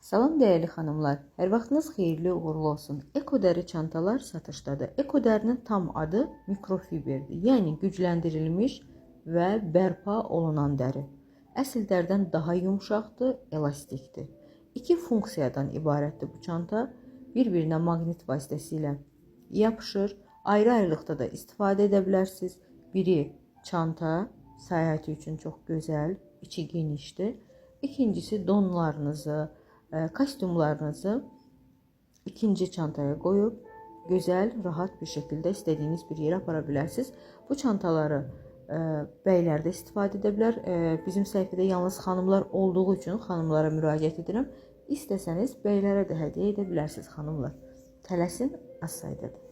Salam dəyərli xanımlar, hər vaxtınız xeyirli uğurlu olsun. Eko dəri çantalar satışdadır. Eko dərinin tam adı mikrofiberdir, yəni gücləndirilmiş və bərpa olunan dəri. Əsl dərdən daha yumşaqdır, elastikdir. İki funksiyadan ibarətdir bu çanta. Bir-birinə maqnit vasitəsilə yapışır. Ayrı-ayrılıqda da istifadə edə bilərsiniz. Biri çanta, səyahəti üçün çox gözəl, içi genişdir. İkincisi donlarınızı, kostyumlarınızı ikinci çantaya qoyub gözəl, rahat bir şəkildə istədiyiniz bir yerə apara bilərsiniz. Bu çantaları bəylər də istifadə edə bilər. Bizim səhifədə yalnız xanımlar olduğu üçün xanımlara müraciət edirəm. İstəsəniz bəylərə də hədiyyə edə bilərsiniz xanımlar. Tələsin, az saydadır.